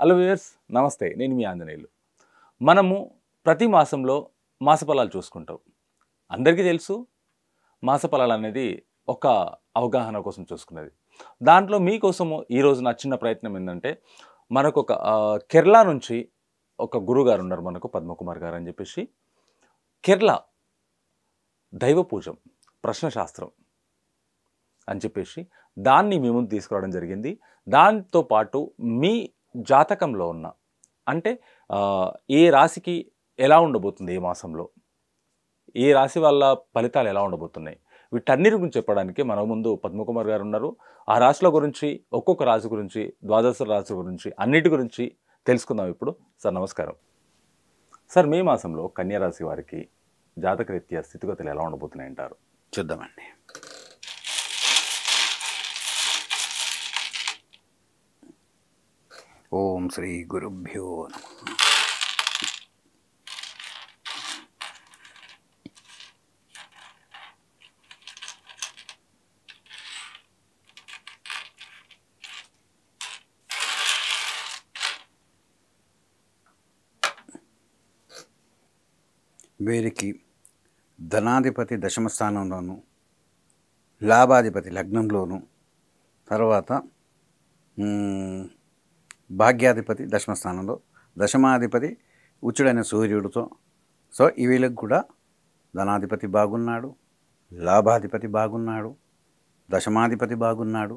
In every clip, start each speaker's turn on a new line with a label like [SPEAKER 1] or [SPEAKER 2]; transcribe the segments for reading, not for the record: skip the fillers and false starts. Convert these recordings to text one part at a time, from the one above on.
[SPEAKER 1] Hello viewers, నమస్తే. నేను మీ ఆంజనేయులు. మనము ప్రతి మాసంలో మాసఫలాలు చూసుకుంటాం. అందరికీ తెలుసు మాసఫలాలు అనేది ఒక అవగాహన కోసం చూసుకునేది. దాంట్లో మీకోసము ఈరోజు నా చిన్న ప్రయత్నం ఏంటంటే, మనకు ఒక కేరళ నుంచి ఒక గురువుగారు ఉన్నారు మనకు, పద్మకుమార్ గారు అని చెప్పేసి. కేరళ దైవ పూజం, ప్రశ్నశాస్త్రం అని చెప్పేసి దాన్ని మీ ముందు తీసుకురావడం జరిగింది. దాంతో పాటు మీ జాతకంలో ఉన్న అంటే ఏ రాశికి ఎలా ఉండబోతుంది, ఏ మాసంలో ఏ రాశి వాళ్ళ ఫలితాలు ఎలా ఉండబోతున్నాయి, వీటన్నిటి గురించి చెప్పడానికి మన ముందు పద్మకుమార్ గారు ఉన్నారు. ఆ రాశుల గురించి, ఒక్కొక్క రాశి గురించి, ద్వాదశ రాశి గురించి, అన్నిటి గురించి తెలుసుకుందాం ఇప్పుడు. సార్ నమస్కారం. సార్, మే మాసంలో కన్యా రాశి వారికి జాతకరీత్యా స్థితిగతులు ఎలా ఉండబోతున్నాయి అంటారు?
[SPEAKER 2] చూద్దామండి. ఓం శ్రీ గురుభ్యో నమః. వీరికి ధనాధిపతి దశమ స్థానంలోను, లాభాధిపతి లగ్నంలోను, తర్వాత భాగ్యాధిపతి దశమ స్థానంలో, దశమాధిపతి ఉచ్చుడైన సూర్యుడితో. సో వీళ్ళకి కూడా ధనాధిపతి బాగున్నాడు, లాభాధిపతి బాగున్నాడు, దశమాధిపతి బాగున్నాడు,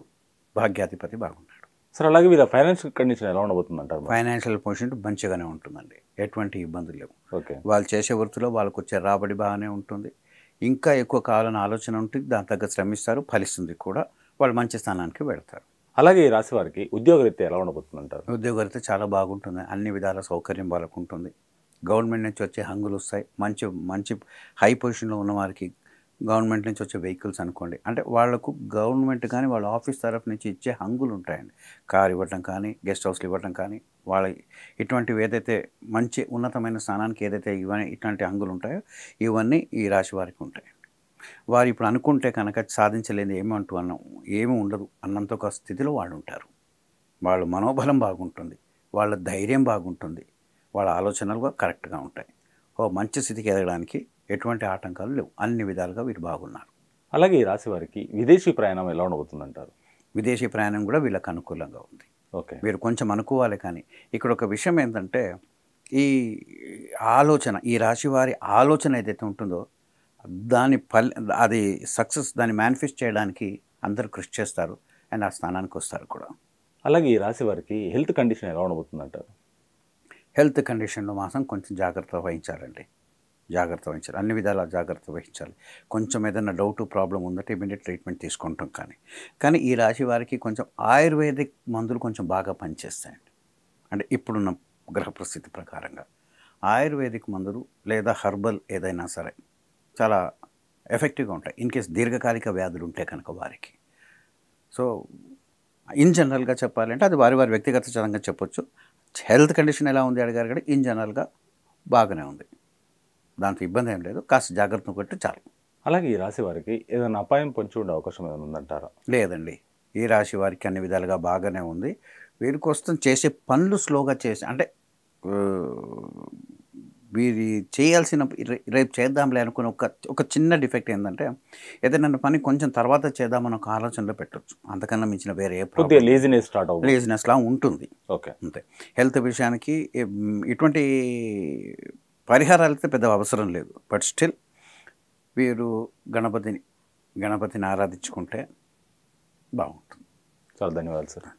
[SPEAKER 2] భాగ్యాధిపతి బాగున్నాడు.
[SPEAKER 1] సార్, అలాగే వీళ్ళ ఫైనాన్షియల్ కండిషన్ ఎలా ఉండబోతుంది అంటారు?
[SPEAKER 2] ఫైనాన్షియల్ పొజిషన్ మంచిగానే ఉంటుందండి, ఎటువంటి ఇబ్బందులు లేవు.
[SPEAKER 1] ఓకే.
[SPEAKER 2] వాళ్ళు చేసే వృత్తిలో వాళ్ళకు వచ్చే రాబడి బాగానే ఉంటుంది. ఇంకా ఎక్కువ కావాలని ఆలోచన ఉంటుంది, దాని తగ్గ శ్రమిస్తారు, ఫలిస్తుంది కూడా. వాళ్ళు మంచి స్థానానికి వెళ్తారు.
[SPEAKER 1] అలాగే ఈ రాశి వారికి ఉద్యోగరీత్యా ఎలా ఉండబోతుంది అంటారు?
[SPEAKER 2] ఉద్యోగరీత్యా చాలా బాగుంటుంది, అన్ని విధాల సౌకర్యం వాళ్ళకు ఉంటుంది. గవర్నమెంట్ నుంచి వచ్చే హంగులు వస్తాయి. మంచి మంచి హై పొజిషన్లో ఉన్న వారికి గవర్నమెంట్ నుంచి వచ్చే వెహికల్స్ అనుకోండి, అంటే వాళ్లకు గవర్నమెంట్ కానీ వాళ్ళ ఆఫీస్ తరఫు నుంచి ఇచ్చే హంగులు ఉంటాయండి. కారు ఇవ్వటం కానీ, గెస్ట్ హౌస్లు ఇవ్వటం కానీ, వాళ్ళ ఇటువంటివి ఏదైతే మంచి ఉన్నతమైన స్థానానికి ఏదైతే ఇవన్నీ ఇట్లాంటి హంగులు ఉంటాయో ఇవన్నీ ఈ రాశి వారికి ఉంటాయి. వారు ఇప్పుడు అనుకుంటే కనుక సాధించలేని ఏమీ ఉండదు అన్నంత ఒక స్థితిలో వాళ్ళు ఉంటారు. వాళ్ళ మనోబలం బాగుంటుంది, వాళ్ళ ధైర్యం బాగుంటుంది, వాళ్ళ ఆలోచనలు కూడా కరెక్ట్గా ఉంటాయి. మంచి స్థితికి ఎదగడానికి ఎటువంటి ఆటంకాలు లేవు, అన్ని విధాలుగా వీరు బాగున్నారు.
[SPEAKER 1] అలాగే ఈ రాశి వారికి విదేశీ ప్రయాణం ఎలా ఉండబోతుంది అంటారు?
[SPEAKER 2] విదేశీ ప్రయాణం కూడా వీళ్ళకి అనుకూలంగా ఉంది.
[SPEAKER 1] ఓకే.
[SPEAKER 2] వీరు కొంచెం అనుకోవాలి. కానీ ఇక్కడ ఒక విషయం ఏంటంటే, ఈ ఆలోచన, ఈ రాశి వారి ఆలోచన ఏదైతే ఉంటుందో అది సక్సెస్, దాన్ని మేనిఫెస్ట్ చేయడానికి అందరూ కృషి చేస్తారు అండ్ ఆ స్థానానికి వస్తారు కూడా.
[SPEAKER 1] అలాగే ఈ రాశి వారికి హెల్త్ కండిషన్ ఎలా ఉండబోతుంది అంటారు?
[SPEAKER 2] హెల్త్ కండిషన్లో మాత్రం కొంచెం జాగ్రత్త వహించాలండి, జాగ్రత్త వహించాలి, అన్ని విధాలా జాగ్రత్త వహించాలి. కొంచెం ఏదైనా డౌట్ ప్రాబ్లం ఉందంటే ఇమీడియట్ ట్రీట్మెంట్ తీసుకుంటాం. కానీ ఈ రాశి వారికి కొంచెం ఆయుర్వేదిక్ మందులు కొంచెం బాగా పనిచేస్తాయండి. అంటే ఇప్పుడున్న గ్రహ పరిస్థితి ప్రకారంగా ఆయుర్వేదిక్ మందులు లేదా హర్బల్ ఏదైనా సరే చాలా ఎఫెక్టివ్గా ఉంటాయి ఇన్ కేస్ దీర్ఘకాలిక వ్యాధులు ఉంటే కనుక వారికి. సో ఇన్ జనరల్గా చెప్పాలంటే అది వారి వ్యక్తిగత చరంగా చెప్పొచ్చు. హెల్త్ కండిషన్ ఎలా ఉంది అడిగారు కదా, ఇన్ జనరల్గా బాగానే ఉంది, దాంతో ఇబ్బంది ఏం లేదు. కాస్త జాగ్రత్త కొట్టి చాలు.
[SPEAKER 1] అలాగే ఈ రాశి వారికి ఏదైనా అపాయం పొంచి ఉండే అవకాశం ఏమైనా ఉందంటారా?
[SPEAKER 2] లేదండి, ఈ రాశి వారికి అన్ని విధాలుగా బాగానే ఉంది. వీరి కోసం చేసే పనులు స్లోగా చేసి, అంటే వీరి చేయాల్సిన రేపు చేద్దాంలే అనుకుని ఒక చిన్న డిఫెక్ట్ ఏంటంటే, ఏదైనా పని కొంచెం తర్వాత చేద్దామని ఒక ఆలోచనలో పెట్టవచ్చు. అంతకన్నా మించిన వేరే లేజినెస్లా ఉంటుంది.
[SPEAKER 1] ఓకే,
[SPEAKER 2] అంతే. హెల్త్ విషయానికి ఇటువంటి పరిహారాలు అయితే పెద్ద అవసరం లేదు. బట్ స్టిల్ వీరు గణపతిని ఆరాధించుకుంటే బాగుంటుంది.
[SPEAKER 1] చాలా ధన్యవాదాలు సార్.